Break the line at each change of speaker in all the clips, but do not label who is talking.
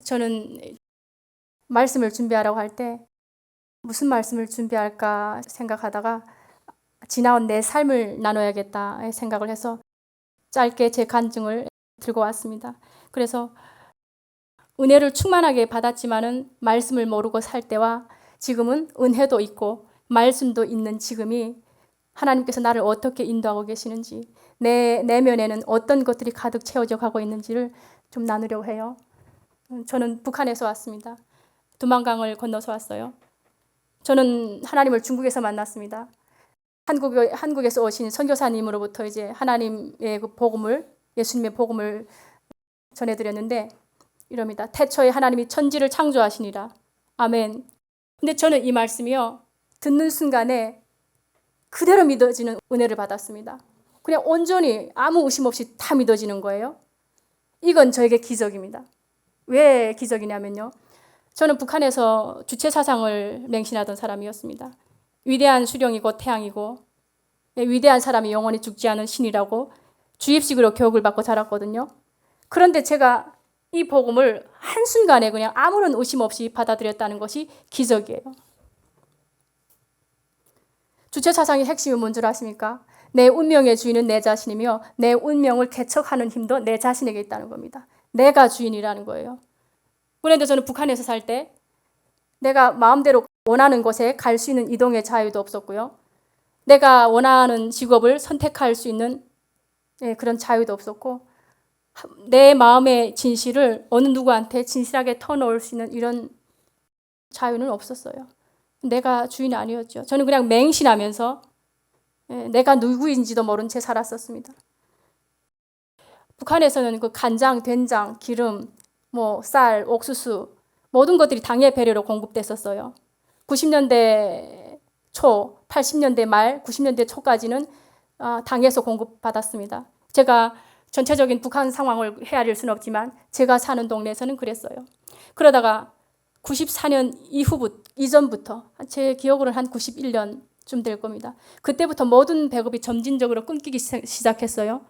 저는 말씀을 준비하라고 할 때 무슨 말씀을 준비할까 생각하다가 지나온 내 삶을 나눠야겠다 생각을 해서 짧게 제 간증을 들고 왔습니다. 그래서 은혜를 충만하게 받았지만은 말씀을 모르고 살 때와 지금은 은혜도 있고 말씀도 있는 지금이 하나님께서 나를 어떻게 인도하고 계시는지, 내 내면에는 어떤 것들이 가득 채워져 가고 있는지를 좀 나누려고 해요. 저는 북한에서 왔습니다. 두만강을 건너서 왔어요. 저는 하나님을 중국에서 만났습니다. 한국에서 오신 선교사님으로부터 이제 하나님의 그 복음을, 예수님의 복음을 전해드렸는데 이럽니다. 태초에 하나님이 천지를 창조하시니라. 아멘. 근데 저는 이 말씀이요, 듣는 순간에 그대로 믿어지는 은혜를 받았습니다. 그냥 온전히 아무 의심 없이 다 믿어지는 거예요. 이건 저에게 기적입니다. 왜 기적이냐면요, 저는 북한에서 주체사상을 맹신하던 사람이었습니다. 위대한 수령이고 태양이고 위대한 사람이 영원히 죽지 않은 신이라고 주입식으로 교육을 받고 자랐거든요. 그런데 제가 이 복음을 한순간에 그냥 아무런 의심 없이 받아들였다는 것이 기적이에요. 주체사상의 핵심이 뭔 줄 아십니까? 내 운명의 주인은 내 자신이며 내 운명을 개척하는 힘도 내 자신에게 있다는 겁니다. 내가 주인이라는 거예요. 그런데 저는 북한에서 살 때 내가 마음대로 원하는 곳에 갈 수 있는 이동의 자유도 없었고요. 내가 원하는 직업을 선택할 수 있는 그런 자유도 없었고, 내 마음의 진실을 어느 누구한테 진실하게 터놓을 수 있는 이런 자유는 없었어요. 내가 주인이 아니었죠. 저는 그냥 맹신하면서 내가 누구인지도 모른 채 살았었습니다. 북한에서는 그 간장, 된장, 기름, 쌀, 옥수수 모든 것들이 당의 배려로 공급됐었어요. 90년대 초, 80년대 말, 90년대 초까지는 당에서 공급받았습니다. 제가 전체적인 북한 상황을 헤아릴 수는 없지만 제가 사는 동네에서는 그랬어요. 그러다가 94년 이전부터 제 기억으로는 한 91년쯤 될 겁니다. 그때부터 모든 배급이 점진적으로 끊기기 시작했어요.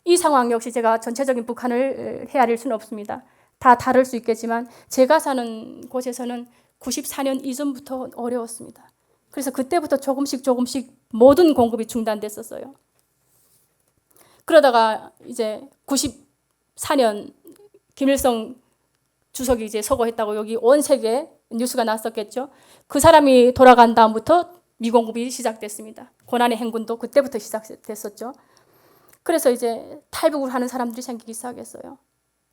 이 상황 역시 제가 전체적인 북한을 헤아릴 수는 없습니다. 다 다를 수 있겠지만 제가 사는 곳에서는 94년 이전부터 어려웠습니다. 그래서 그때부터 조금씩 모든 공급이 중단됐었어요. 그러다가 이제 94년 김일성 주석이 이제 서거했다고 여기 온 세계에 뉴스가 났었겠죠. 그 사람이 돌아간 다음부터 미공급이 시작됐습니다. 고난의 행군도 그때부터 시작됐었죠. 그래서 이제 탈북을 하는 사람들이 생기기 시작했어요.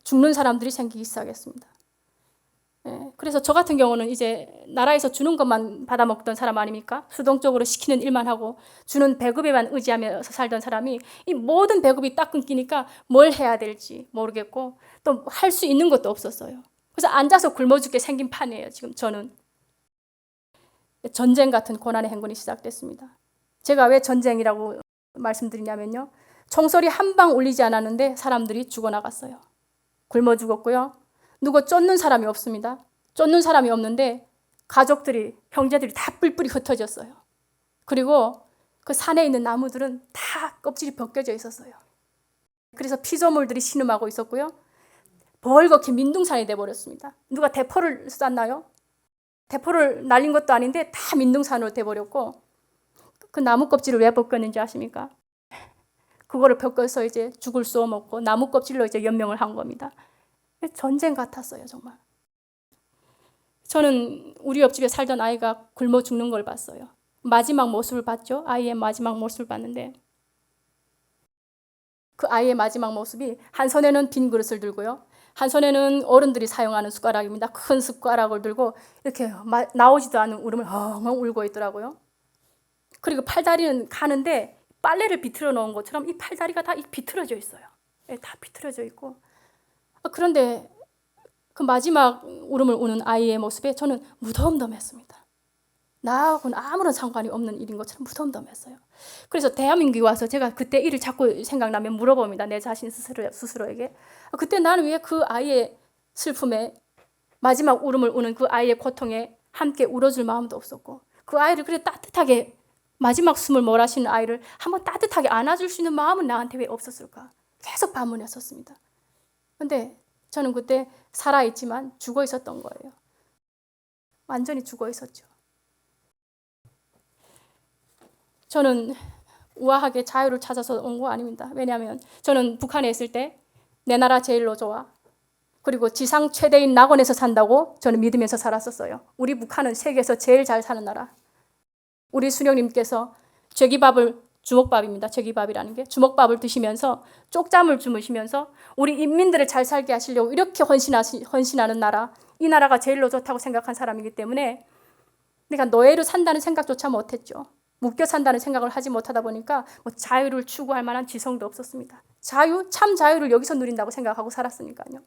죽는 사람들이 생기기 시작했습니다. 그래서 저 같은 경우는 이제 나라에서 주는 것만 받아먹던 사람 아닙니까? 수동적으로 시키는 일만 하고 주는 배급에만 의지하면서 살던 사람이 이 모든 배급이 딱 끊기니까 뭘 해야 될지 모르겠고 또 할 수 있는 것도 없었어요. 그래서 앉아서 굶어 죽게 생긴 판이에요. 지금 저는. 전쟁 같은 고난의 행군이 시작됐습니다. 제가 왜 전쟁이라고 말씀드리냐면요, 총소리 한 방 울리지 않았는데 사람들이 죽어나갔어요. 굶어 죽었고요. 누구 쫓는 사람이 없습니다. 쫓는 사람이 없는데 가족들이, 형제들이 다 뿔뿔이 흩어졌어요. 그리고 그 산에 있는 나무들은 다 껍질이 벗겨져 있었어요. 그래서 피조물들이 신음하고 있었고요. 벌겋게 민둥산이 돼버렸습니다. 누가 대포를 쐈나요? 대포를 날린 것도 아닌데 다 민둥산으로 돼버렸고, 그 나무 껍질을 왜 벗겼는지 아십니까? 그거를 벗겨서 이제 죽을 쏘아 먹고 나무 껍질로 이제 연명을 한 겁니다. 전쟁 같았어요, 정말. 저는 우리 옆집에 살던 아이가 굶어 죽는 걸 봤어요. 마지막 모습을 봤죠. 아이의 마지막 모습을 봤는데 그 아이의 마지막 모습이 한 손에는 빈 그릇을 들고요, 한 손에는 어른들이 사용하는 숟가락입니다. 큰 숟가락을 들고 이렇게 나오지도 않은 울음을 엉엉 울고 있더라고요. 그리고 팔다리는 가는데 빨래를 비틀어 놓은 것처럼 이 팔다리가 다 비틀어져 있어요. 다 비틀어져 있고. 그런데 그 마지막 울음을 우는 아이의 모습에 저는 무덤덤했습니다. 나하고는 아무런 상관이 없는 일인 것처럼 무덤덤했어요. 그래서 대한민국에 와서 제가 그때 일을 자꾸 생각나면 물어봅니다. 내 자신 스스로에게. 그때 나는 왜 그 아이의 슬픔에, 마지막 울음을 우는 그 아이의 고통에 함께 울어줄 마음도 없었고, 그 아이를 그래 따뜻하게, 마지막 숨을 몰아쉬는 아이를 한번 따뜻하게 안아줄 수 있는 마음은 나한테 왜 없었을까? 계속 반문했었습니다. 근데 저는 그때 살아있지만 죽어 있었던 거예요. 완전히 죽어 있었죠. 저는 우아하게 자유를 찾아서 온 거 아닙니다. 왜냐하면 저는 북한에 있을 때 내 나라 제일로 좋아. 그리고 지상 최대인 낙원에서 산다고 저는 믿으면서 살았었어요. 우리 북한은 세계에서 제일 잘 사는 나라. 우리 수령님께서 죄기밥을, 주먹밥입니다. 죄기밥이라는 게 주먹밥을 드시면서 쪽잠을 주무시면서 우리 인민들을 잘 살게 하시려고 이렇게 헌신하는 나라, 이 나라가 제일로 좋다고 생각한 사람이기 때문에 그러니까 노예로 산다는 생각조차 못했죠. 묶여 산다는 생각을 하지 못하다 보니까 뭐 자유를 추구할 만한 지성도 없었습니다. 참 자유를 여기서 누린다고 생각하고 살았으니까요.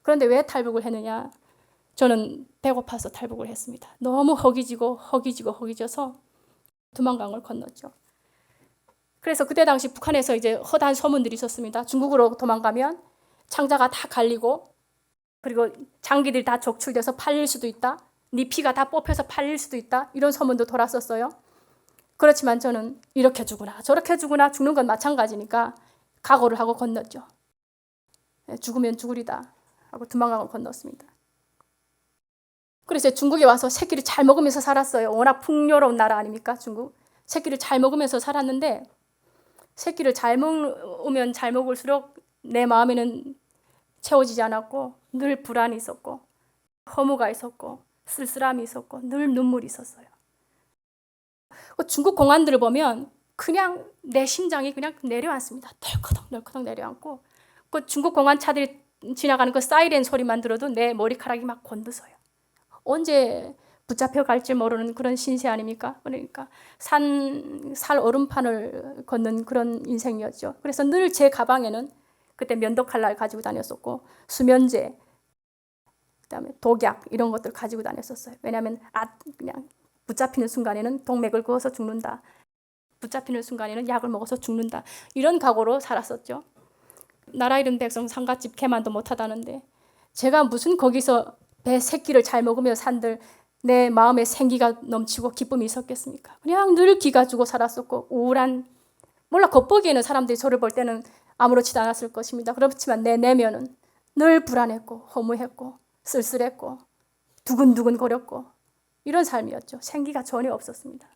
그런데 왜 탈북을 했느냐? 저는 배고파서 탈북을 했습니다. 너무 허기져서 두만강을 건넜죠. 그래서 그때 당시 북한에서 이제 허다한 소문들이 있었습니다. 중국으로 도망가면 창자가 다 갈리고 그리고 장기들이 다 적출돼서 팔릴 수도 있다. 네 피가 다 뽑혀서 팔릴 수도 있다. 이런 소문도 돌았었어요. 그렇지만 저는 이렇게 죽으나 저렇게 죽으나 죽는 건 마찬가지니까 각오를 하고 건넜죠. 죽으면 죽으리다 하고 두만강을 건넜습니다. 그래서 중국에 와서 새끼를 잘 먹으면서 살았어요. 워낙 풍요로운 나라 아닙니까, 중국? 새끼를 잘 먹으면서 살았는데 새끼를 잘 먹으면 잘 먹을수록 내 마음에는 채워지지 않았고 늘 불안이 있었고 허무가 있었고 쓸쓸함이 있었고 늘 눈물이 있었어요. 중국 공안들을 보면 그냥 내 심장이 그냥 내려앉습니다. 덜커덕 내려앉고 그 중국 공안 차들이 지나가는 그 사이렌 소리만 들어도 내 머리카락이 막 곤두서요. 언제 붙잡혀 갈지 모르는 그런 신세 아닙니까? 그러니까 살 얼음판을 걷는 그런 인생이었죠. 그래서 늘 제 가방에는 그때 면도칼날 가지고 다녔었고 수면제, 그다음에 독약 이런 것들 가지고 다녔었어요. 왜냐하면 그냥 붙잡히는 순간에는 동맥을 그어서 죽는다. 붙잡히는 순간에는 약을 먹어서 죽는다. 이런 각오로 살았었죠. 나라 잃은 백성 상갓집 개만도 못하다는데 제가 무슨 거기서 배 새끼를 잘 먹으며 산들 내 마음에 생기가 넘치고 기쁨이 있었겠습니까? 그냥 늘 기가 주고 살았었고 우울한 몰라 겉보기에는 사람들이 저를 볼 때는 아무렇지도 않았을 것입니다. 그렇지만 내 내면은 늘 불안했고 허무했고 쓸쓸했고 두근두근 거렸고 이런 삶이었죠. 생기가 전혀 없었습니다.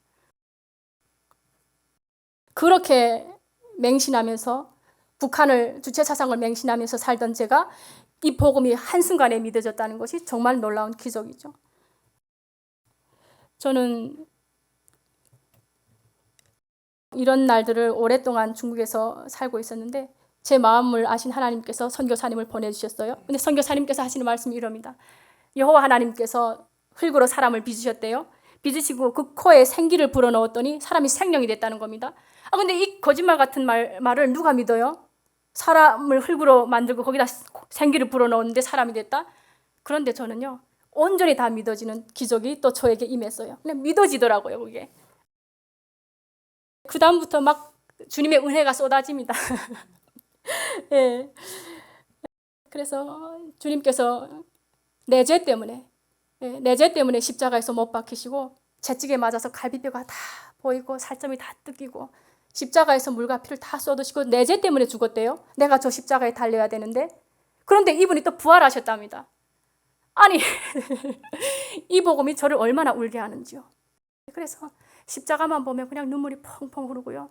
그렇게 맹신하면서 북한을 주체사상을 맹신하면서 살던 제가 이 복음이 한순간에 믿어졌다는 것이 정말 놀라운 기적이죠. 저는 이런 날들을 오랫동안 중국에서 살고 있었는데 제 마음을 아신 하나님께서 선교사님을 보내주셨어요. 근데 선교사님께서 하시는 말씀이 이럽니다. 여호와 하나님께서 흙으로 사람을 빚으셨대요. 빚으시고 그 코에 생기를 불어넣었더니 사람이 생명이 됐다는 겁니다. 근데 이 거짓말 같은 말을 누가 믿어요? 사람을 흙으로 만들고 거기다 생기를 불어넣었는데 사람이 됐다? 그런데 저는요, 온전히 다 믿어지는 기적이 또 저에게 임했어요. 그냥 믿어지더라고요, 그게. 그 다음부터 막 주님의 은혜가 쏟아집니다. 예. 그래서 주님께서 내 죄 때문에 십자가에서 못 박히시고 채찍에 맞아서 갈비뼈가 다 보이고 살점이 다 뜯기고 십자가에서 물과 피를 다 쏟으시고 내 죄 때문에 죽었대요. 내가 저 십자가에 달려야 되는데. 그런데 이분이 또 부활하셨답니다. 아니 이 복음이 저를 얼마나 울게 하는지요. 그래서 십자가만 보면 그냥 눈물이 펑펑 흐르고요.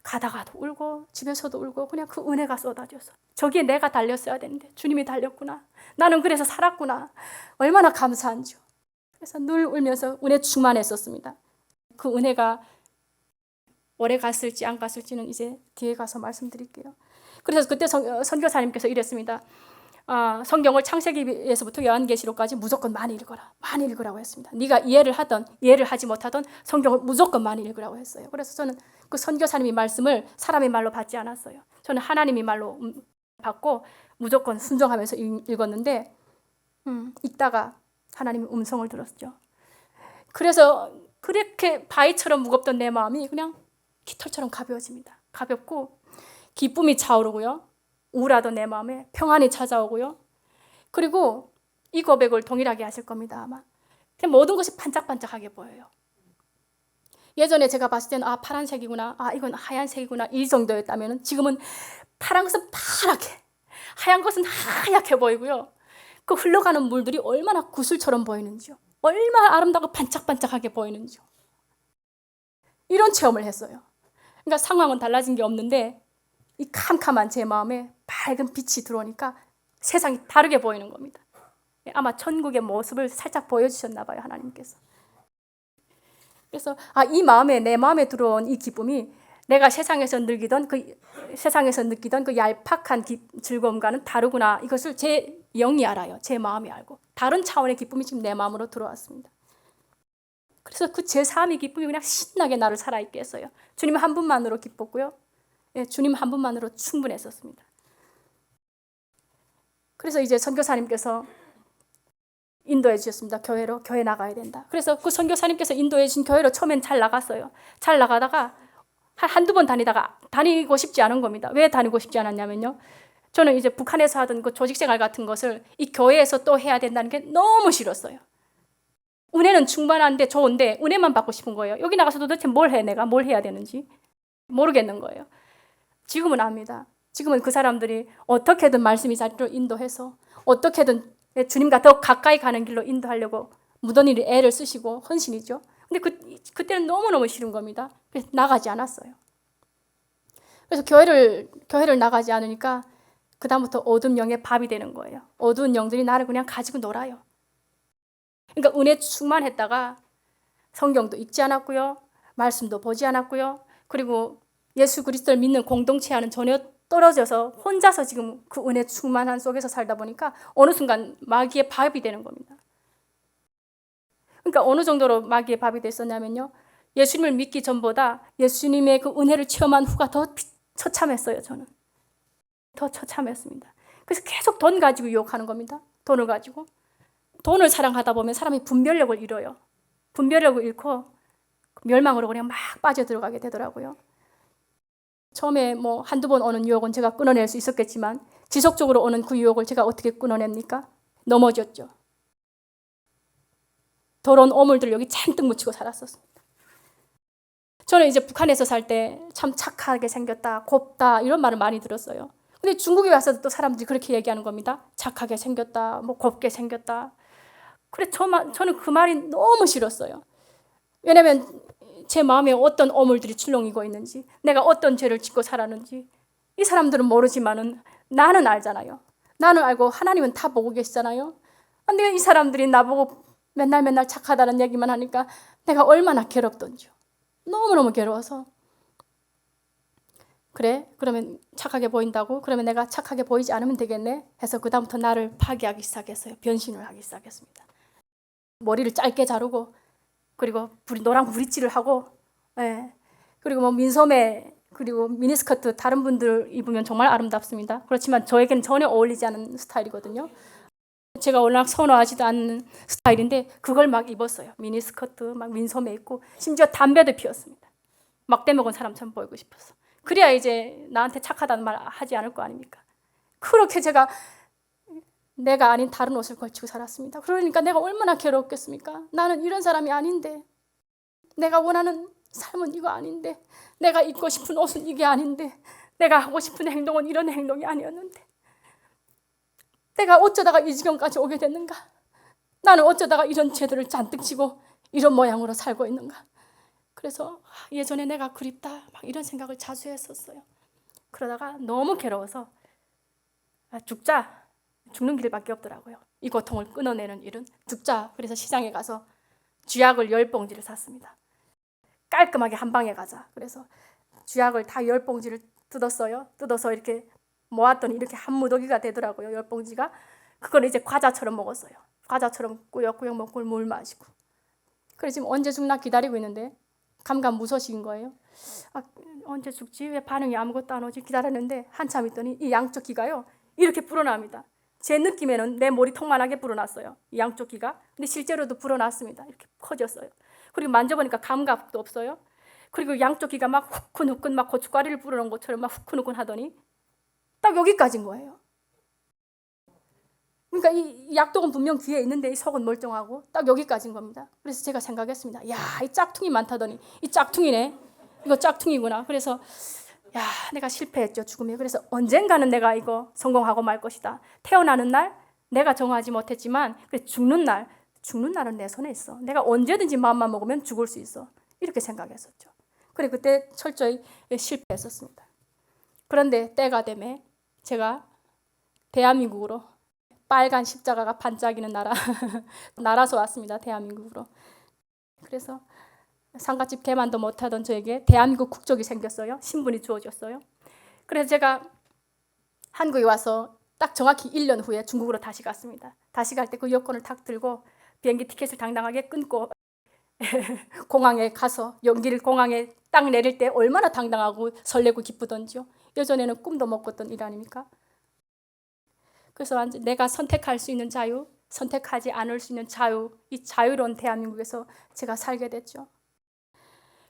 가다가도 울고 집에서도 울고 그냥 그 은혜가 쏟아져서 저기에 내가 달렸어야 되는데 주님이 달렸구나. 나는 그래서 살았구나. 얼마나 감사한지요. 그래서 늘 울면서 은혜 충만했었습니다. 그 은혜가 오래 갔을지 안 갔을지는 이제 뒤에 가서 말씀드릴게요. 그래서 그때 선교사님께서 이랬습니다. 성경을 창세기에서부터 요한계시록까지 무조건 많이 읽어라. 많이 읽으라고 했습니다. 네가 이해를 하든 이해를 하지 못하든 성경을 무조건 많이 읽으라고 했어요. 그래서 저는 그 선교사님의 말씀을 사람의 말로 받지 않았어요. 저는 하나님의 말로 받고 무조건 순종하면서 읽었는데 읽다가 하나님의 음성을 들었죠. 그래서 그렇게 바위처럼 무겁던 내 마음이 그냥 깃털처럼 가벼워집니다. 가볍고 기쁨이 차오르고요. 우울하던 내 마음에 평안이 찾아오고요. 그리고 이 고백을 동일하게 하실 겁니다. 아마 그냥 모든 것이 반짝반짝하게 보여요. 예전에 제가 봤을 때는 파란색이구나, 이건 하얀색이구나 이 정도였다면 지금은 파란 것은 파랗게, 하얀 것은 하얗게 보이고요. 그 흘러가는 물들이 얼마나 구슬처럼 보이는지요. 얼마나 아름답고 반짝반짝하게 보이는지요. 이런 체험을 했어요. 그러니까 상황은 달라진 게 없는데 이 캄캄한 제 마음에 밝은 빛이 들어오니까 세상이 다르게 보이는 겁니다. 아마 천국의 모습을 살짝 보여주셨나 봐요, 하나님께서. 그래서 이 마음에, 내 마음에 들어온 이 기쁨이 내가 세상에서 느끼던 그 얄팍한 즐거움과는 다르구나. 이것을 제 영이 알아요. 제 마음이 알고. 다른 차원의 기쁨이 지금 내 마음으로 들어왔습니다. 그래서 그 제3의 기쁨이 그냥 신나게 나를 살아있게 했어요. 주님 한 분만으로 기뻤고요. 주님 한 분만으로 충분했었습니다. 그래서 이제 선교사님께서 인도해 주셨습니다. 교회 나가야 된다. 그래서 그 선교사님께서 인도해 주신 교회로 처음엔 잘 나갔어요. 잘 나가다가 한두 번 다니고 싶지 않은 겁니다. 왜 다니고 싶지 않았냐면요. 저는 이제 북한에서 하던 그 조직생활 같은 것을 이 교회에서 또 해야 된다는 게 너무 싫었어요. 은혜는 충만한데 좋은데 은혜만 받고 싶은 거예요. 여기 나가서 도대체 내가 뭘 해야 되는지 모르겠는 거예요. 지금은 압니다. 지금은 그 사람들이 어떻게든 말씀이 자리로 인도해서 어떻게든 주님과 더 가까이 가는 길로 인도하려고 무던히 애를 쓰시고 헌신이죠. 근데 그때는 너무너무 싫은 겁니다. 그래서 나가지 않았어요. 그래서 교회를 나가지 않으니까 그다음부터 어두운 영의 밥이 되는 거예요. 어두운 영들이 나를 그냥 가지고 놀아요. 그러니까 은혜 충만했다가 성경도 읽지 않았고요. 말씀도 보지 않았고요. 그리고 예수 그리스도를 믿는 공동체와는 전혀 떨어져서 혼자서 지금 그 은혜 충만한 속에서 살다 보니까 어느 순간 마귀의 밥이 되는 겁니다. 그러니까 어느 정도로 마귀의 밥이 됐었냐면요. 예수님을 믿기 전보다 예수님의 그 은혜를 체험한 후가 더 처참했어요, 저는. 더 처참했습니다. 그래서 계속 돈 가지고 유혹하는 겁니다. 돈을 가지고. 돈을 사랑하다 보면 사람이 분별력을 잃어요. 분별력을 잃고 멸망으로 그냥 막 빠져들어가게 되더라고요. 처음에 한두 번 오는 유혹은 제가 끊어낼 수 있었겠지만 지속적으로 오는 그 유혹을 제가 어떻게 끊어냅니까? 넘어졌죠. 더러운 오물들을 여기 잔뜩 묻히고 살았었습니다. 저는 이제 북한에서 살 때 참 착하게 생겼다, 곱다 이런 말을 많이 들었어요. 근데 중국에 와서도 또 사람들이 그렇게 얘기하는 겁니다. 착하게 생겼다, 곱게 생겼다. 그래 저는 그 말이 너무 싫었어요. 왜냐하면 제 마음에 어떤 오물들이 출렁이고 있는지, 내가 어떤 죄를 짓고 살았는지 이 사람들은 모르지만은 나는 알잖아요. 나는 알고 하나님은 다 보고 계시잖아요. 근데 이 사람들이 나보고 맨날 착하다는 얘기만 하니까 내가 얼마나 괴롭던지요. 너무너무 괴로워서 그래? 그러면 착하게 보인다고? 그러면 내가 착하게 보이지 않으면 되겠네? 해서 그 다음부터 나를 파괴하기 시작했어요. 변신을 하기 시작했습니다. 머리를 짧게 자르고 그리고 노랑 브릿지를 하고 그리고 민소매 그리고 미니스커트 다른 분들 입으면 정말 아름답습니다. 그렇지만 저에게는 전혀 어울리지 않은 스타일이거든요. 제가 워낙 선호하지도 않는 스타일인데 그걸 막 입었어요. 미니스커트, 막 민소매 입고 심지어 담배도 피웠습니다. 막대 먹은 사람처럼 보이고 싶어서. 그래야 이제 나한테 착하다는 말 하지 않을 거 아닙니까? 그렇게 제가 내가 아닌 다른 옷을 걸치고 살았습니다. 그러니까 내가 얼마나 괴롭겠습니까? 나는 이런 사람이 아닌데, 내가 원하는 삶은 이거 아닌데, 내가 입고 싶은 옷은 이게 아닌데, 내가 하고 싶은 행동은 이런 행동이 아니었는데, 내가 어쩌다가 이 지경까지 오게 됐는가? 나는 어쩌다가 이런 죄들을 잔뜩 지고 이런 모양으로 살고 있는가? 그래서 예전에 내가 그립다 막 이런 생각을 자주 했었어요. 그러다가 너무 괴로워서 죽는 길밖에 없더라고요. 이 고통을 끊어내는 일은 죽자. 그래서 시장에 가서 쥐약을 10봉지를 샀습니다. 깔끔하게 한 방에 가자. 그래서 쥐약을 다 10봉지를 뜯었어요. 뜯어서 이렇게 모았더니 이렇게 한 무더기가 되더라고요. 10봉지가. 그걸 이제 과자처럼 먹었어요. 과자처럼 꾸역꾸역 먹고 물 마시고. 그래서 지금 언제 죽나 기다리고 있는데 감감무소식인 거예요. 언제 죽지? 왜 반응이 아무것도 안 오지? 기다렸는데 한참 있더니 이 양쪽 귀가요. 이렇게 불어납니다. 제 느낌에는 내 머리통만하게 불어났어요. 이 양쪽 귀가. 근데 실제로도 불어났습니다. 이렇게 커졌어요. 그리고 만져보니까 감각도 없어요. 그리고 양쪽 귀가 막 후끈후끈 막 고춧가루를 뿌려놓은 것처럼 막 후끈후끈 하더니 딱 여기까지인 거예요. 그러니까 이 약독은 분명 귀에 있는데 이 속은 멀쩡하고 딱 여기까지인 겁니다. 그래서 제가 생각했습니다. 야, 이 짝퉁이 많다더니 이 짝퉁이네. 이거 짝퉁이구나. 그래서 야, 내가 실패했죠, 죽음에. 그래서 언젠가는 내가 이거 성공하고 말 것이다. 태어나는 날 내가 정하지 못했지만 죽는 날은 내 손에 있어. 내가 언제든지 마음만 먹으면 죽을 수 있어. 이렇게 생각했었죠. 그래 그때 철저히 실패했었습니다. 그런데 때가 되매 제가 대한민국으로 빨간 십자가가 반짝이는 나라서 왔습니다. 대한민국으로. 그래서 상갓집 개만도 못하던 저에게 대한민국 국적이 생겼어요. 신분이 주어졌어요. 그래서 제가 한국에 와서 딱 정확히 1년 후에 중국으로 다시 갔습니다. 다시 갈 때 그 여권을 탁 들고 비행기 티켓을 당당하게 끊고 공항에 가서 연길 공항에 딱 내릴 때 얼마나 당당하고 설레고 기쁘던지요. 예전에는 꿈도 못 꿨던 일 아닙니까? 그래서 내가 선택할 수 있는 자유, 선택하지 않을 수 있는 자유, 이 자유로운 대한민국에서 제가 살게 됐죠.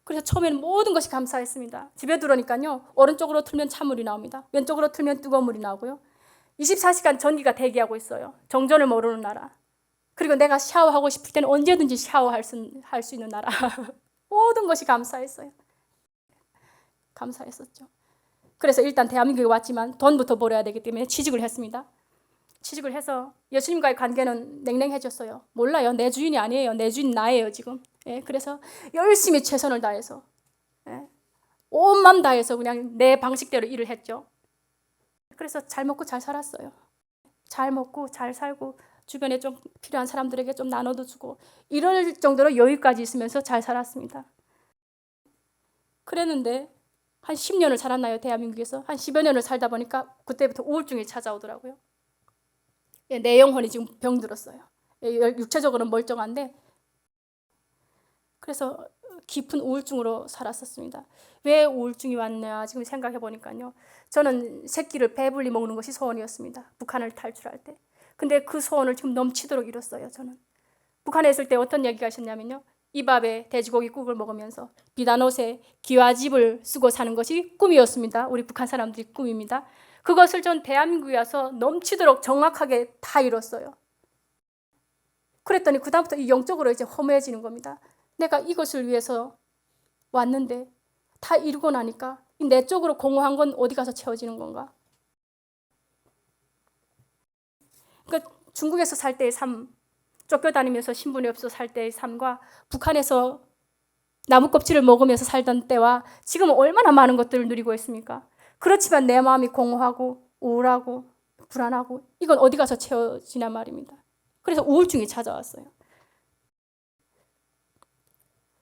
그래서 처음에는 모든 것이 감사했습니다. 집에 들어오니까요, 오른쪽으로 틀면 찬물이 나옵니다. 왼쪽으로 틀면 뜨거운 물이 나오고요. 24시간 전기가 대기하고 있어요. 정전을 모르는 나라. 그리고 내가 샤워하고 싶을 때는 언제든지 샤워할 수 있는 나라. 모든 것이 감사했어요. 감사했었죠. 그래서 일단 대한민국에 왔지만 돈부터 벌어야 되기 때문에 취직을 했습니다. 취직을 해서 예수님과의 관계는 냉랭해졌어요. 몰라요. 내 주인이 아니에요. 내 주인 나예요 지금. 그래서 열심히 최선을 다해서 온 마음 다해서 그냥 내 방식대로 일을 했죠. 그래서 잘 먹고 잘 살았어요. 잘 먹고 잘 살고 주변에 좀 필요한 사람들에게 좀 나눠도 주고 이럴 정도로 여유까지 있으면서 잘 살았습니다. 그랬는데 한 10년을 살았나요? 대한민국에서 한 10여 년을 살다 보니까 그때부터 우울증이 찾아오더라고요. 내 영혼이 지금 병들었어요. 육체적으로는 멀쩡한데 그래서 깊은 우울증으로 살았었습니다. 왜 우울증이 왔냐 지금 생각해 보니까요. 저는 새끼를 배불리 먹는 것이 소원이었습니다. 북한을 탈출할 때. 근데 그 소원을 지금 넘치도록 이뤘어요. 저는. 북한에 있을 때 어떤 얘기가 하셨냐면요. 이 밥에 돼지고기국을 먹으면서 비단 옷에 기와집을 쓰고 사는 것이 꿈이었습니다. 우리 북한 사람들이 꿈입니다. 그것을 전 대한민국에 와서 넘치도록 정확하게 다 이뤘어요. 그랬더니 그다음부터 영적으로 이제 허무해지는 겁니다. 내가 이것을 위해서 왔는데 다 이루고 나니까 내 쪽으로 공허한 건 어디 가서 채워지는 건가? 그러니까 중국에서 살 때의 삶, 쫓겨다니면서 신분이 없어 살 때의 삶과 북한에서 나무 껍질을 먹으면서 살던 때와 지금은 얼마나 많은 것들을 누리고 있습니까? 그렇지만 내 마음이 공허하고 우울하고 불안하고 이건 어디 가서 채워지냐 말입니다. 그래서 우울증이 찾아왔어요.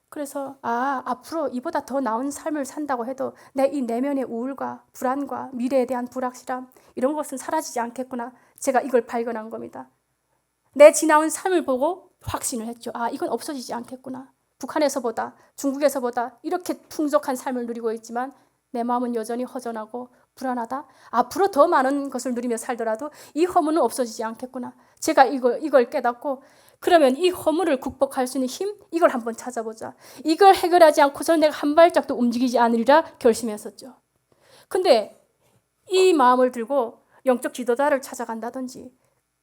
그래서 앞으로 이보다 더 나은 삶을 산다고 해도 내 이 내면의 우울과 불안과 미래에 대한 불확실함 이런 것은 사라지지 않겠구나. 제가 이걸 발견한 겁니다. 내 지나온 삶을 보고 확신을 했죠. 이건 없어지지 않겠구나. 북한에서보다 중국에서보다 이렇게 풍족한 삶을 누리고 있지만 내 마음은 여전히 허전하고 불안하다. 앞으로 더 많은 것을 누리며 살더라도 이 허물은 없어지지 않겠구나. 제가 이걸 깨닫고 그러면 이 허물을 극복할 수 있는 힘? 이걸 한번 찾아보자. 이걸 해결하지 않고서는 내가 한 발짝도 움직이지 않으리라 결심했었죠. 근데 이 마음을 들고 영적 지도자를 찾아간다든지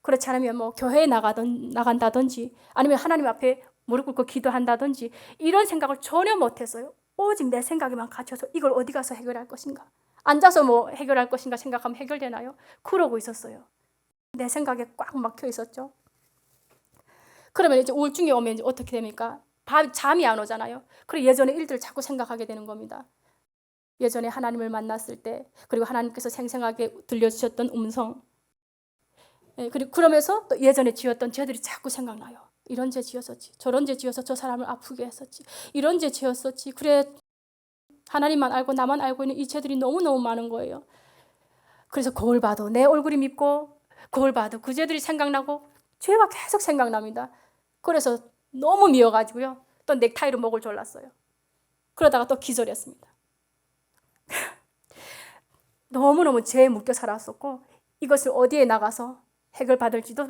그렇지 않으면 뭐 교회에 나간다든지 아니면 하나님 앞에 무릎 꿇고 기도한다든지 이런 생각을 전혀 못했어요. 오직 내 생각에만 갇혀서 이걸 어디 가서 해결할 것인가. 앉아서 뭐 해결할 것인가 생각하면 해결되나요? 그러고 있었어요. 내 생각에 꽉 막혀 있었죠. 그러면 이제 우울증이 오면 이제 어떻게 됩니까? 잠이 안 오잖아요. 그리고 예전의 일들을 자꾸 생각하게 되는 겁니다. 예전에 하나님을 만났을 때 그리고 하나님께서 생생하게 들려주셨던 음성 그리고 그러면서 또 예전에 지었던 죄들이 자꾸 생각나요. 이런 죄 지었었지. 저런 죄 지어서 저 사람을 아프게 했었지. 이런 죄 지었었지. 그래 하나님만 알고 나만 알고 있는 이 죄들이 너무너무 많은 거예요. 그래서 거울 봐도 내 얼굴이 밉고 거울 봐도 그 죄들이 생각나고 죄가 계속 생각납니다. 그래서 너무 미워가지고요. 또 넥타이로 목을 졸랐어요. 그러다가 또 기절했습니다. 너무너무 죄에 묶여 살았었고 이것을 어디에 나가서 해결받을지도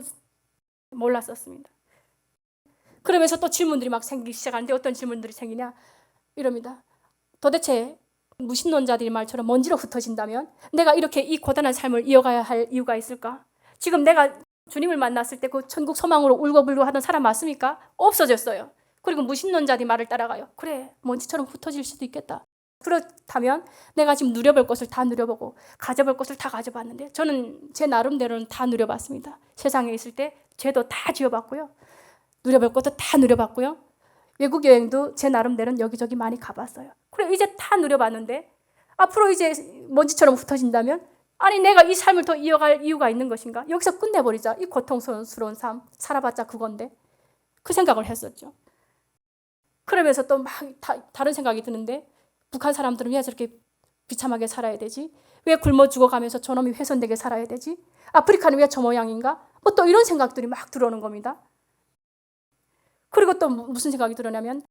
몰랐었습니다. 그러면서 또 질문들이 막 생기기 시작하는데 어떤 질문들이 생기냐 이럽니다. 도대체 무신론자들의 말처럼 먼지로 흩어진다면 내가 이렇게 이 고단한 삶을 이어가야 할 이유가 있을까? 지금 내가 주님을 만났을 때 그 천국 소망으로 울고불고 하던 사람 맞습니까? 없어졌어요. 그리고 무신론자들이 말을 따라가요. 그래 먼지처럼 흩어질 수도 있겠다. 그렇다면 내가 지금 누려볼 것을 다 누려보고 가져볼 것을 다 가져봤는데, 저는 제 나름대로는 다 누려봤습니다. 세상에 있을 때 죄도 다 지어봤고요. 누려볼 것도 다 누려봤고요. 외국 여행도 제 나름대로는 여기저기 많이 가봤어요. 그래, 이제 다 누려봤는데 앞으로 이제 먼지처럼 흩어진다면, 아니 내가 이 삶을 더 이어갈 이유가 있는 것인가? 여기서 끝내버리자. 이 고통스러운 삶 살아봤자 그건데. 그 생각을 했었죠. 그러면서 또 막 다른 생각이 드는데, 북한 사람들은 왜 저렇게 비참하게 살아야 되지? 왜 굶어 죽어가면서 저놈이 훼손되게 살아야 되지? 아프리카는 왜 저 모양인가? 뭐 또 이런 생각들이 막 들어오는 겁니다. 그리고 또 무슨 생각이 들었냐면,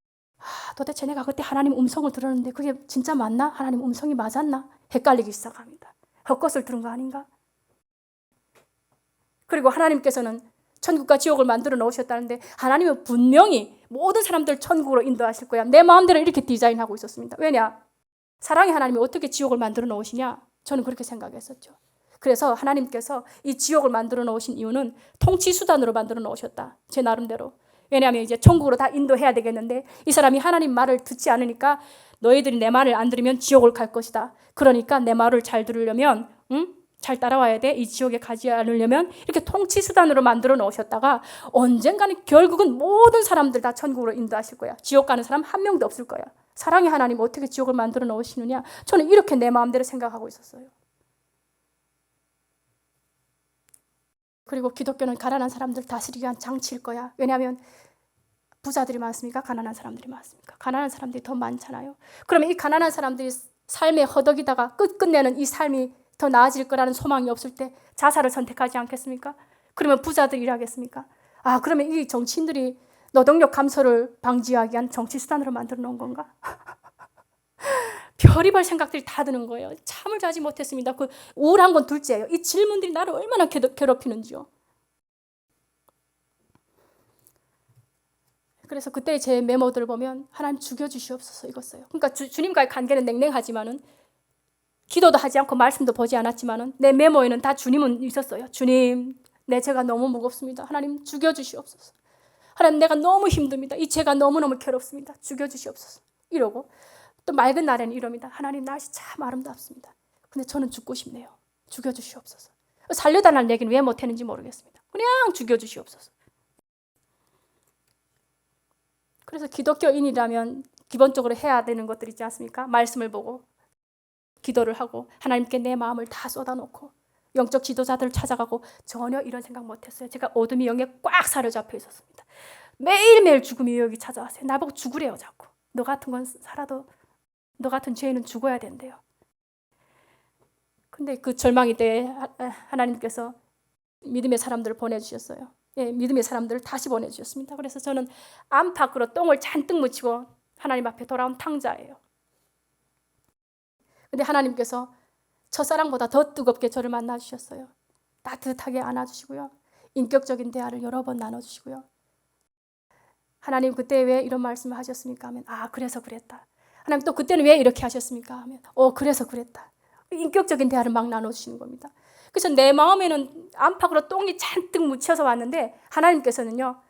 도대체 내가 그때 하나님 음성을 들었는데 그게 진짜 맞나? 하나님 음성이 맞았나? 헷갈리기 시작합니다. 헛것을 들은 거 아닌가? 그리고 하나님께서는 천국과 지옥을 만들어 놓으셨다는데, 하나님은 분명히 모든 사람들 천국으로 인도하실 거야. 내 마음대로 이렇게 디자인하고 있었습니다. 왜냐? 사랑의 하나님이 어떻게 지옥을 만들어 놓으시냐? 저는 그렇게 생각했었죠. 그래서 하나님께서 이 지옥을 만들어 놓으신 이유는 통치수단으로 만들어 놓으셨다. 제 나름대로. 왜냐하면 이제 천국으로 다 인도해야 되겠는데, 이 사람이 하나님 말을 듣지 않으니까 너희들이 내 말을 안 들으면 지옥을 갈 것이다. 그러니까 내 말을 잘 들으려면 잘 따라와야 돼. 이 지옥에 가지 않으려면. 이렇게 통치수단으로 만들어 놓으셨다가 언젠가는 결국은 모든 사람들 다 천국으로 인도하실 거야. 지옥 가는 사람 한 명도 없을 거야. 사랑의 하나님 어떻게 지옥을 만들어 놓으시느냐? 저는 이렇게 내 마음대로 생각하고 있었어요. 그리고 기독교는 가난한 사람들 다스리기 위한 장치일 거야. 왜냐하면 부자들이 많습니까? 가난한 사람들이 많습니까? 가난한 사람들이 더 많잖아요. 그러면 이 가난한 사람들이 삶에 허덕이다가 끝내는 이 삶이 더 나아질 거라는 소망이 없을 때 자살을 선택하지 않겠습니까? 그러면 부자들이 일하겠습니까? 그러면 이 정치인들이 노동력 감소를 방지하기 위한 정치 수단으로 만들어 놓은 건가? 별의별 생각들이 다 드는 거예요. 잠을 자지 못했습니다. 그 우울한 건 둘째예요. 이 질문들이 나를 얼마나 괴롭히는지요. 그래서 그때 제 메모들을 보면 하나님 죽여주시옵소서 이거였어요. 그러니까 주님과의 관계는 냉랭하지만은, 기도도 하지 않고 말씀도 보지 않았지만은 내 메모에는 다 주님은 있었어요. 주님, 내 죄가 너무 무겁습니다. 하나님 죽여주시옵소서. 하나님, 내가 너무 힘듭니다. 이 죄가 너무너무 괴롭습니다. 죽여주시옵소서. 이러고 또 맑은 날에는 이럽니다. 하나님, 날씨 참 아름답습니다. 근데 저는 죽고 싶네요. 죽여주시옵소서. 살려달라는 얘기는 왜 못했는지 모르겠습니다. 그냥 죽여주시옵소서. 그래서 기독교인이라면 기본적으로 해야 되는 것들 있지 않습니까? 말씀을 보고 기도를 하고 하나님께 내 마음을 다 쏟아놓고 영적 지도자들을 찾아가고. 전혀 이런 생각 못했어요. 제가 어둠이 영에 꽉 사로잡혀 있었습니다. 매일매일 죽음이 여기 찾아왔어요. 나보고 죽으래요 자꾸. 너 같은 건 살아도, 너 같은 죄인은 죽어야 된대요. 근데 그 절망이 때 하나님께서 믿음의 사람들을 보내주셨어요. 예, 믿음의 사람들을 다시 보내주셨습니다. 그래서 저는 안팎으로 똥을 잔뜩 묻히고 하나님 앞에 돌아온 탕자예요. 근데 하나님께서 첫사랑보다 더 뜨겁게 저를 만나주셨어요. 따뜻하게 안아주시고요. 인격적인 대화를 여러 번 나눠주시고요. 하나님 그때 왜 이런 말씀을 하셨습니까? 하면 그래서 그랬다. 하나님 또 그때는 왜 이렇게 하셨습니까? 하면 그래서 그랬다. 인격적인 대화를 막 나눠주시는 겁니다. 그래서 내 마음에는 안팎으로 똥이 잔뜩 묻혀서 왔는데, 하나님께서는요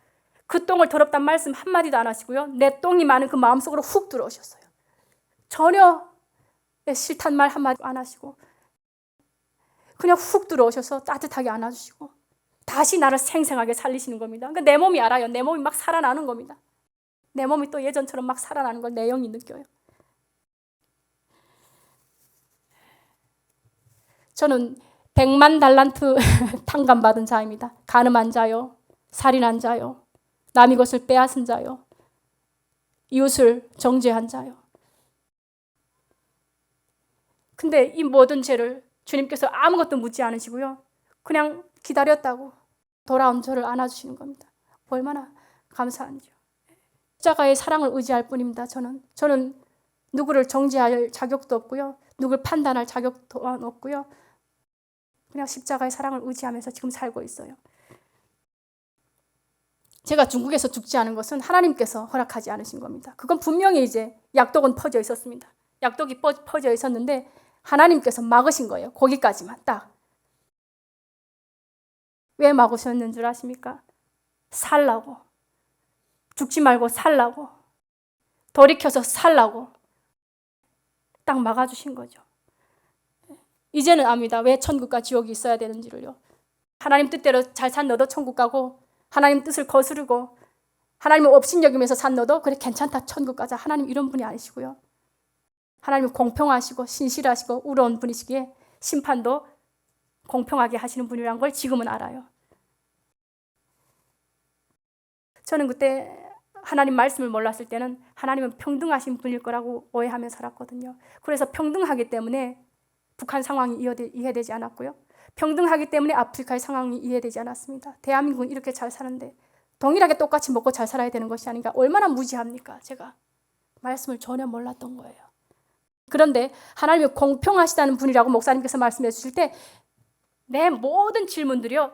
그 똥을 더럽단 말씀 한마디도 안 하시고요, 내 똥이 많은 그 마음속으로 훅 들어오셨어요. 전혀 싫단 말 한마디 안 하시고 그냥 훅 들어오셔서 따뜻하게 안아주시고 다시 나를 생생하게 살리시는 겁니다. 그러니까 내 몸이 알아요. 내 몸이 막 살아나는 겁니다. 내 몸이 또 예전처럼 막 살아나는 걸 내 영이 느껴요. 저는 100만 달란트 탕감받은 자입니다. 간음한 자요, 살인한 자요, 남의 것을 빼앗은 자요, 이웃을 정죄한 자요. 근데 이 모든 죄를 주님께서 아무것도 묻지 않으시고요, 그냥 기다렸다고 돌아온 저를 안아주시는 겁니다. 얼마나 감사한지요. 십자가의 사랑을 의지할 뿐입니다. 저는 누구를 정죄할 자격도 없고요, 누구를 판단할 자격도 없고요, 그냥 십자가의 사랑을 의지하면서 지금 살고 있어요. 제가 중국에서 죽지 않은 것은 하나님께서 허락하지 않으신 겁니다. 그건 분명히 이제 약독은 퍼져 있었습니다. 약독이 퍼져 있었는데 하나님께서 막으신 거예요. 거기까지만 딱. 왜 막으셨는 줄 아십니까? 살라고. 죽지 말고 살라고. 돌이켜서 살라고. 딱 막아주신 거죠. 이제는 압니다. 왜 천국과 지옥이 있어야 되는지를요. 하나님 뜻대로 잘 산 너도 천국 가고, 하나님 뜻을 거스르고 하나님을 업신여기면서 산 너도 그래 괜찮다, 천국 가자. 하나님 이런 분이 아니시고요. 하나님은 공평하시고 신실하시고 우러운 분이시기에 심판도 공평하게 하시는 분이라는 걸 지금은 알아요. 저는 그때 하나님 말씀을 몰랐을 때는 하나님은 평등하신 분일 거라고 오해하며 살았거든요. 그래서 평등하기 때문에 북한 상황이 이해되지 않았고요. 평등하기 때문에 아프리카의 상황이 이해되지 않았습니다. 대한민국은 이렇게 잘 사는데 동일하게 똑같이 먹고 잘 살아야 되는 것이 아닌가. 얼마나 무지합니까? 제가 말씀을 전혀 몰랐던 거예요. 그런데 하나님이 공평하시다는 분이라고 목사님께서 말씀해 주실 때 내 모든 질문들이요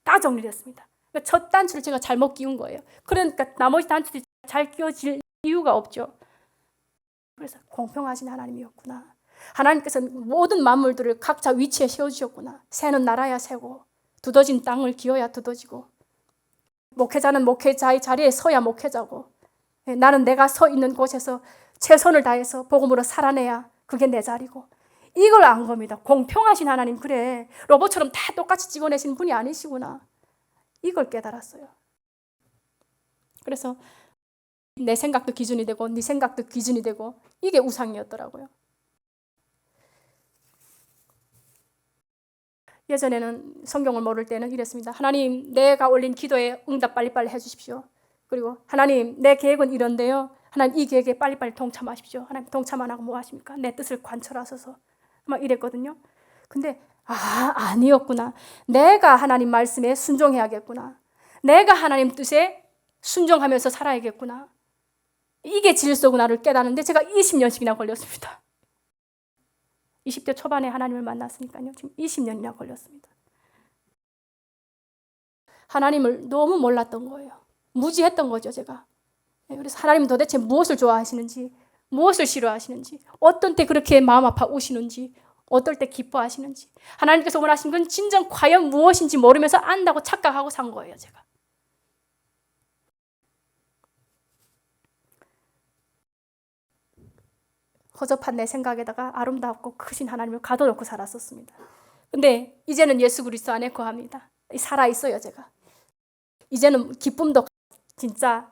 다 정리됐습니다. 그러니까 첫 단추를 제가 잘못 끼운 거예요. 그러니까 나머지 단추들이 잘 끼워질 이유가 없죠. 그래서 공평하신 하나님이었구나. 하나님께서는 모든 만물들을 각자 위치에 세워주셨구나. 새는 날아야 새고 두더진 땅을 기어야 두더지고 목회자는 목회자의 자리에 서야 목회자고 나는 내가 서 있는 곳에서 최선을 다해서 복음으로 살아내야 그게 내 자리고 이걸 안 겁니다. 공평하신 하나님, 그래 로봇처럼 다 똑같이 찍어내신 분이 아니시구나. 이걸 깨달았어요. 그래서 내 생각도 기준이 되고 네 생각도 기준이 되고 이게 우상이었더라고요. 예전에는 성경을 모를 때는 이랬습니다. 하나님, 내가 올린 기도에 응답 빨리빨리 해주십시오. 그리고 하나님, 내 계획은 이런데요. 하나님, 이 계획에 빨리빨리 동참하십시오. 하나님, 동참 안 하고 뭐 하십니까? 내 뜻을 관철하소서. 막 이랬거든요. 근데 아니었구나. 내가 하나님 말씀에 순종해야겠구나. 내가 하나님 뜻에 순종하면서 살아야겠구나. 이게 질서구나를 깨닫는데 제가 20년씩이나 걸렸습니다. 20대 초반에 하나님을 만났으니까요. 지금 20년이나 걸렸습니다. 하나님을 너무 몰랐던 거예요. 무지했던 거죠, 제가. 그래서 하나님은 도대체 무엇을 좋아하시는지, 무엇을 싫어하시는지, 어떤 때 그렇게 마음 아파 우시는지, 어떨 때 기뻐하시는지, 하나님께서 원하시는 건 진정 과연 무엇인지 모르면서 안다고 착각하고 산 거예요, 제가. 허접한 내 생각에다가 아름답고 크신 하나님을 가둬놓고 살았었습니다. 근데 이제는 예수 그리스도 안에 거합니다. 살아있어요, 제가. 이제는 기쁨도 진짜,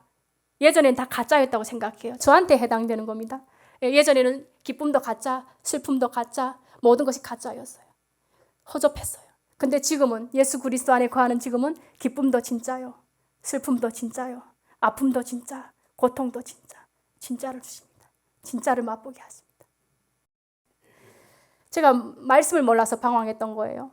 예전엔 다 가짜였다고 생각해요. 저한테 해당되는 겁니다. 예전에는 기쁨도 가짜, 슬픔도 가짜, 모든 것이 가짜였어요. 허접했어요. 근데 지금은 예수 그리스도 안에 거하는 지금은 기쁨도 진짜요, 슬픔도 진짜요, 아픔도 진짜, 고통도 진짜, 진짜를 주십니다. 진짜를 맛보게 하십니다. 제가 말씀을 몰라서 방황했던 거예요.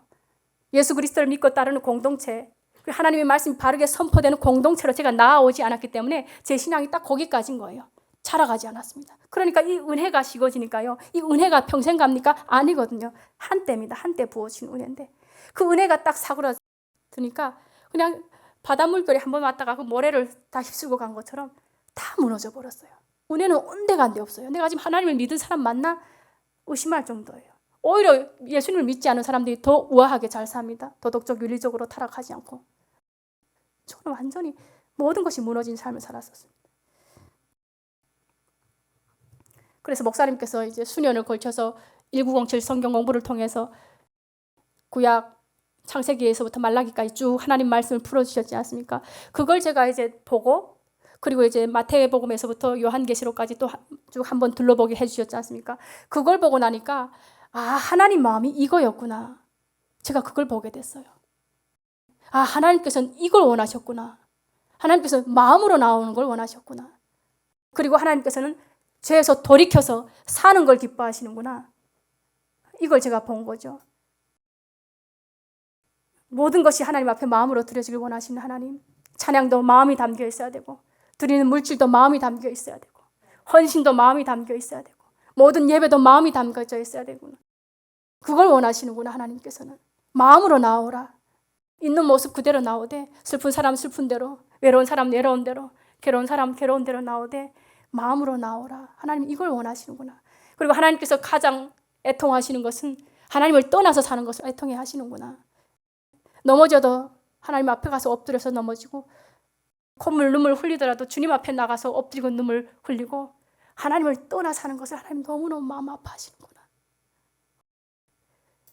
예수 그리스도를 믿고 따르는 공동체, 하나님의 말씀이 바르게 선포되는 공동체로 제가 나아오지 않았기 때문에 제 신앙이 딱 거기까지인 거예요. 자라가지 않았습니다. 그러니까 이 은혜가 식어지니까요. 이 은혜가 평생 갑니까? 아니거든요. 한때입니다. 한때 부어진 은혜인데 그 은혜가 딱 사그라드니까 그냥 바닷물결이 한번 왔다가 그 모래를 다 휩쓸고 간 것처럼 다 무너져 버렸어요. 은혜는 온데간데 없어요. 내가 지금 하나님을 믿은 사람 맞나? 의심할 정도예요. 오히려 예수님을 믿지 않은 사람들이 더 우아하게 잘 삽니다. 도덕적, 윤리적으로 타락하지 않고. 저는 완전히 모든 것이 무너진 삶을 살았었습니다. 그래서 목사님께서 이제 수년을 걸쳐서 1907 성경 공부를 통해서 구약 창세기에서부터 말라기까지 쭉 하나님 말씀을 풀어주셨지 않습니까? 그걸 제가 이제 보고 그리고 이제 마태복음에서부터 요한계시록까지 또 쭉 한번 둘러보게 해주셨지 않습니까? 그걸 보고 나니까 하나님 마음이 이거였구나. 제가 그걸 보게 됐어요. 하나님께서는 이걸 원하셨구나. 하나님께서는 마음으로 나오는 걸 원하셨구나. 그리고 하나님께서는 죄에서 돌이켜서 사는 걸 기뻐하시는구나. 이걸 제가 본 거죠. 모든 것이 하나님 앞에 마음으로 드려지길 원하시는 하나님. 찬양도 마음이 담겨 있어야 되고 드리는 물질도 마음이 담겨 있어야 되고 헌신도 마음이 담겨 있어야 되고 모든 예배도 마음이 담겨져 있어야 되구나. 그걸 원하시는구나. 하나님께서는 마음으로 나오라. 있는 모습 그대로 나오되 슬픈 사람 슬픈 대로, 외로운 사람 외로운 대로, 괴로운 사람 괴로운 대로 나오되 마음으로 나오라. 하나님 이걸 원하시는구나. 그리고 하나님께서 가장 애통하시는 것은 하나님을 떠나서 사는 것을 애통해 하시는구나. 넘어져도 하나님 앞에 가서 엎드려서 넘어지고 콧물 눈물 흘리더라도 주님 앞에 나가서 엎드리고 눈물 흘리고 하나님을 떠나 사는 것을 하나님 너무너무 마음 아파하시는구나.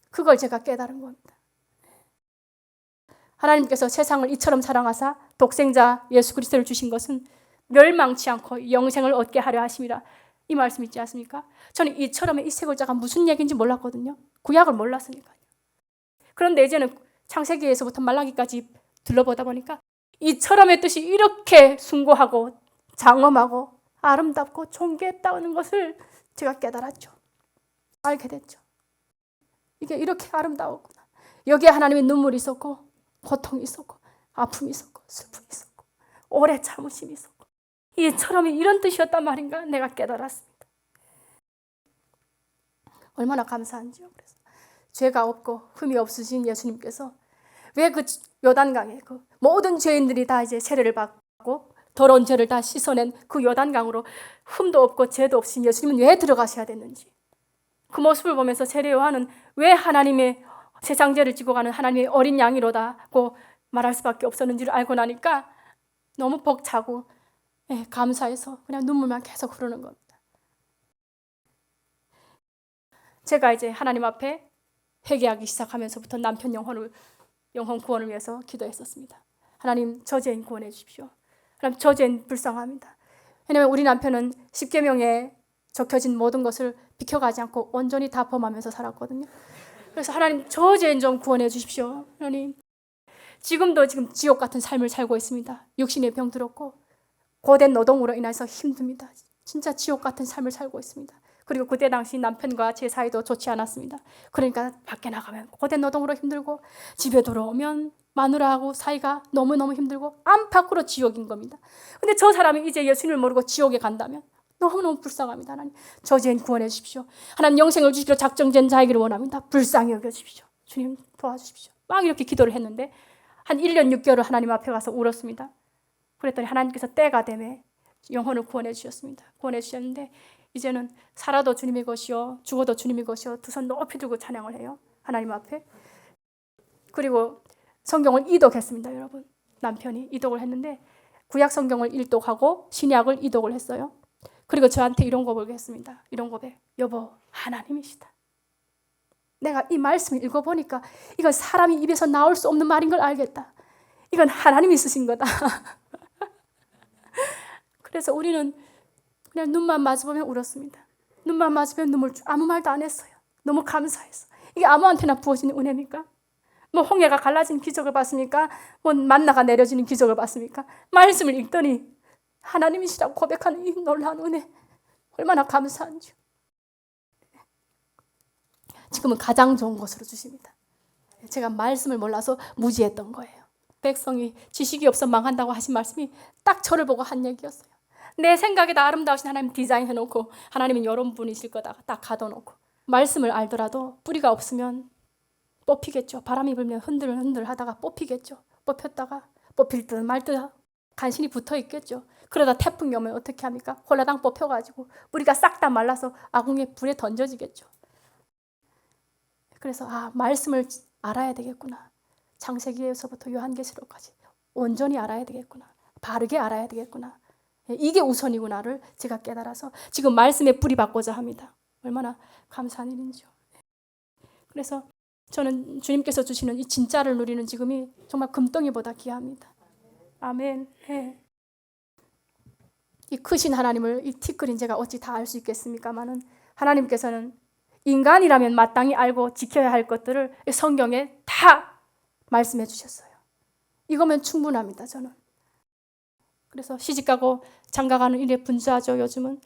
그걸 제가 깨달은 겁니다. 하나님께서 세상을 이처럼 사랑하사 독생자 예수 그리스도를 주신 것은 멸망치 않고 영생을 얻게 하려 하심이라. 이 말씀 있지 않습니까? 저는 이처럼의 이 세 글자가 무슨 얘기인지 몰랐거든요. 구약을 몰랐으니까요. 그런데 이제는 창세기에서부터 말라기까지 둘러보다 보니까 이처럼의 뜻이 이렇게 숭고하고 장엄하고 아름답고 존귀했다는 것을 제가 깨달았죠. 알게 됐죠. 이게 이렇게 아름다웠구나. 여기에 하나님의 눈물이 있었고 고통이 있었고 아픔이 있었고 슬픔이 있었고 오래 참으심이 있었고 이처럼이 이런 뜻이었단 말인가 내가 깨달았습니다. 얼마나 감사한지요. 그래서 죄가 없고 흠이 없으신 예수님께서 왜 그 요단강에 그 모든 죄인들이 다 이제 세례를 받고 더러운 죄를 다 씻어낸 그 요단강으로 흠도 없고 죄도 없으신 예수님은 왜 들어가셔야 됐는지, 그 모습을 보면서 세례 요한은 왜 하나님의 세상 죄를 지고 가는 하나님의 어린 양이로다고 말할 수밖에 없었는지를 알고 나니까 너무 벅차고 감사해서 그냥 눈물만 계속 흐르는 겁니다. 제가 이제 하나님 앞에 회개하기 시작하면서부터 남편 영혼 구원을 위해서 기도했었습니다. 하나님, 저 죄인 구원해 주십시오. 하나님, 저 죄인 불쌍합니다. 왜냐하면 우리 남편은 십계명에 적혀진 모든 것을 비켜가지 않고 온전히 다 범하면서 살았거든요. 그래서 하나님, 저 죄인 좀 구원해 주십시오. 하나님, 지금 지옥 같은 삶을 살고 있습니다. 육신의 병 들었고 고된 노동으로 인해서 힘듭니다. 진짜 지옥 같은 삶을 살고 있습니다. 그리고 그때 당시 남편과 제 사이도 좋지 않았습니다. 그러니까 밖에 나가면 고된 노동으로 힘들고 집에 돌아오면 마누라하고 사이가 너무너무 힘들고 안팎으로 지옥인 겁니다. 근데 저 사람이 이제 예수님을 모르고 지옥에 간다면 너무너무 불쌍합니다. 하나님, 저 죄인 구원해 주십시오. 하나님, 영생을 주시기로 작정된 자이기를 원합니다. 불쌍히 여겨주십시오. 주님 도와주십시오. 막 이렇게 기도를 했는데 한 1년 6개월을 하나님 앞에 가서 울었습니다. 그랬더니 하나님께서 때가 되매 영혼을 구원해 주셨습니다. 구원해 주셨는데 이제는 살아도 주님의 것이요 죽어도 주님의 것이요 두 손 높이 들고 찬양을 해요. 하나님 앞에. 그리고 성경을 이독했습니다. 여러분, 남편이 이독을 했는데 구약 성경을 일독하고 신약을 이독을 했어요. 그리고 저한테 이런 고백을 했습니다. 이런 고백. 여보, 하나님이시다. 내가 이 말씀을 읽어보니까 이건 사람이 입에서 나올 수 없는 말인 걸 알겠다. 이건 하나님이 쓰신 거다. 그래서 우리는 그냥 눈만 마주보면 울었습니다. 눈만 마주보면 아무 말도 안 했어요. 너무 감사해서. 이게 아무한테나 부어지는 은혜입니까? 뭐 홍해가 갈라진 기적을 봤습니까? 뭐 만나가 내려지는 기적을 봤습니까? 말씀을 읽더니 하나님이시라고 고백하는 이 놀라운 은혜, 얼마나 감사한지. 지금은 가장 좋은 것으로 주십니다. 제가 말씀을 몰라서 무지했던 거예요. 백성이 지식이 없어 망한다고 하신 말씀이 딱 저를 보고 한 얘기였어요. 내 생각에다 아름다우신 하나님 디자인해놓고 하나님은 이런 분이실 거다 딱 가둬놓고 말씀을 알더라도 뿌리가 없으면 뽑히겠죠. 바람이 불면 흔들흔들 하다가 뽑히겠죠. 뽑혔다가 뽑힐 듯 말 듯 간신히 붙어 있겠죠. 그러다 태풍이 오면 어떻게 합니까? 홀라당 뽑혀가지고 뿌리가 싹 다 말라서 아궁이에 불에 던져지겠죠. 그래서 말씀을 알아야 되겠구나. 창세기에서부터 요한계시록까지 온전히 알아야 되겠구나. 바르게 알아야 되겠구나. 이게 우선이구나를 제가 깨달아서 지금 말씀에 뿌리 받고자 합니다. 얼마나 감사한 일인지요. 그래서 저는 주님께서 주시는 이 진짜를 누리는 지금이 정말 금덩이보다 귀합니다. 아멘. 네. 이 크신 하나님을 이 티끌인 제가 어찌 다 알 수 있겠습니까마는 하나님께서는 인간이라면 마땅히 알고 지켜야 할 것들을 성경에 다 말씀해 주셨어요. 이거면 충분합니다. 저는. 그래서 시집가고 장가가는 일에 분주하죠. 요즘은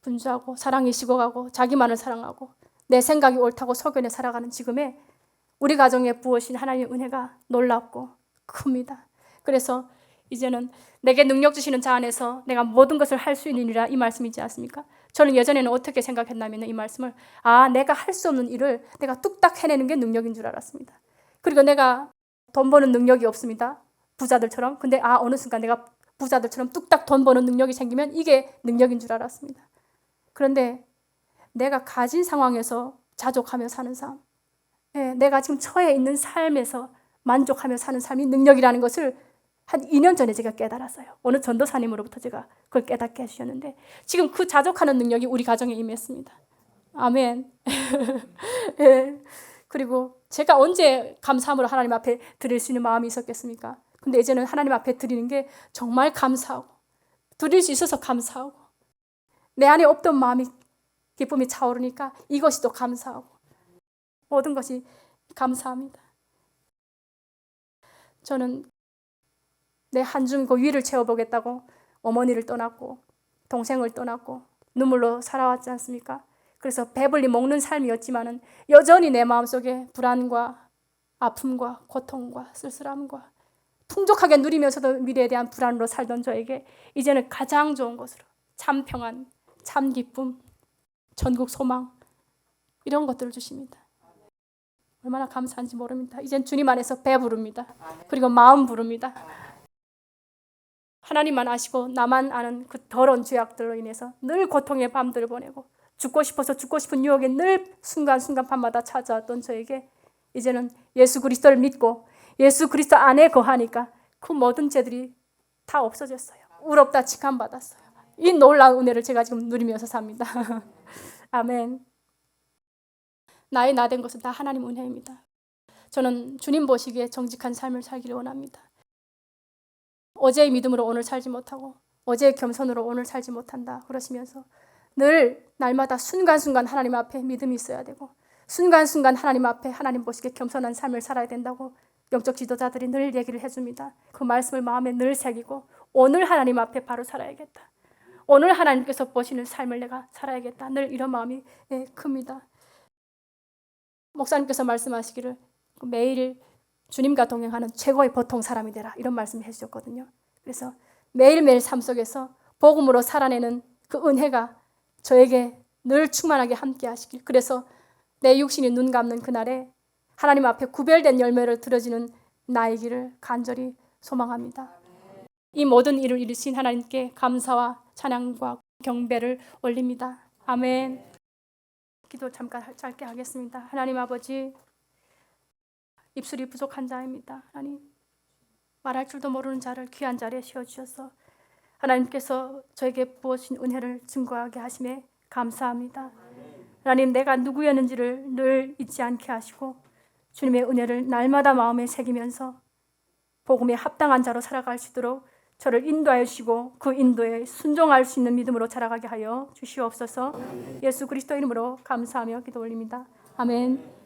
분주하고 사랑이 식어가고 자기만을 사랑하고 내 생각이 옳다고 소견에 살아가는 지금에 우리 가정에 부으신 하나님의 은혜가 놀랍고 큽니다. 그래서 이제는 내게 능력 주시는 자 안에서 내가 모든 것을 할 수 있느니라, 이 말씀이지 않습니까? 저는 예전에는 어떻게 생각했냐면 이 말씀을 내가 할 수 없는 일을 내가 뚝딱 해내는 게 능력인 줄 알았습니다. 그리고 내가 돈 버는 능력이 없습니다. 부자들처럼. 근데 어느 순간 내가 부자들처럼 뚝딱 돈 버는 능력이 생기면 이게 능력인 줄 알았습니다. 그런데 내가 가진 상황에서 자족하며 사는 삶, 내가 지금 처해 있는 삶에서 만족하며 사는 삶이 능력이라는 것을 한 2년 전에 제가 깨달았어요. 어느 전도사님으로부터 제가 그걸 깨닫게 해주셨는데 지금 그 자족하는 능력이 우리 가정에 임했습니다. 아멘. 예. 그리고 제가 언제 감사함으로 하나님 앞에 드릴 수 있는 마음이 있었겠습니까? 근데 이제는 하나님 앞에 드리는 게 정말 감사하고 드릴 수 있어서 감사하고 내 안에 없던 마음이 기쁨이 차오르니까 이것이 또 감사하고 모든 것이 감사합니다. 저는 내 한줌 그 위를 채워보겠다고 어머니를 떠났고 동생을 떠났고 눈물로 살아왔지 않습니까? 그래서 배불리 먹는 삶이었지만은 여전히 내 마음속에 불안과 아픔과 고통과 쓸쓸함과 풍족하게 누리면서도 미래에 대한 불안으로 살던 저에게 이제는 가장 좋은 것으로 참 평안, 참 기쁨, 전국 소망 이런 것들을 주십니다. 얼마나 감사한지 모릅니다. 이젠 주님 안에서 배부릅니다. 그리고 마음 부릅니다. 하나님만 아시고 나만 아는 그 더러운 죄악들로 인해서 늘 고통의 밤들을 보내고 죽고 싶어서 죽고 싶은 유혹에 늘 순간순간 밤마다 찾아왔던 저에게 이제는 예수 그리스도를 믿고 예수 그리스도 안에 거하니까 그 모든 죄들이 다 없어졌어요. 의롭다 칭함받았어요. 이 놀라운 은혜를 제가 지금 누리면서 삽니다. 아멘. 나의 나된 것은 다 하나님 은혜입니다. 저는 주님 보시기에 정직한 삶을 살기를 원합니다. 어제의 믿음으로 오늘 살지 못하고 어제의 겸손으로 오늘 살지 못한다 그러시면서 늘 날마다 순간순간 하나님 앞에 믿음이 있어야 되고 순간순간 하나님 앞에 하나님 보시기에 겸손한 삶을 살아야 된다고 영적 지도자들이 늘 얘기를 해줍니다. 그 말씀을 마음에 늘 새기고 오늘 하나님 앞에 바로 살아야겠다. 오늘 하나님께서 보시는 삶을 내가 살아야겠다. 늘 이런 마음이 큽니다. 목사님께서 말씀하시기를 매일 주님과 동행하는 최고의 보통 사람이 되라 이런 말씀을 해주셨거든요. 그래서 매일매일 삶 속에서 복음으로 살아내는 그 은혜가 저에게 늘 충만하게 함께 하시길 그래서 내 육신이 눈 감는 그날에 하나님 앞에 구별된 열매를 들어지는 나이기를 간절히 소망합니다. 이 모든 일을 이루신 하나님께 감사와 찬양과 경배를 올립니다. 아멘. 기도 잠깐 짧게 하겠습니다. 하나님 아버지 입술이 부족한 자입니다. 하나님 말할 줄도 모르는 자를 귀한 자리에 씌워주셔서 하나님께서 저에게 부어주신 은혜를 증거하게 하심에 감사합니다. 하나님 내가 누구였는지를 늘 잊지 않게 하시고 주님의 은혜를 날마다 마음에 새기면서 복음에 합당한 자로 살아갈 수 있도록 저를 인도하여 주시고 그 인도에 순종할 수 있는 믿음으로 자라가게 하여 주시옵소서. 예수 그리스도 이름으로 감사하며 기도 올립니다. 아멘.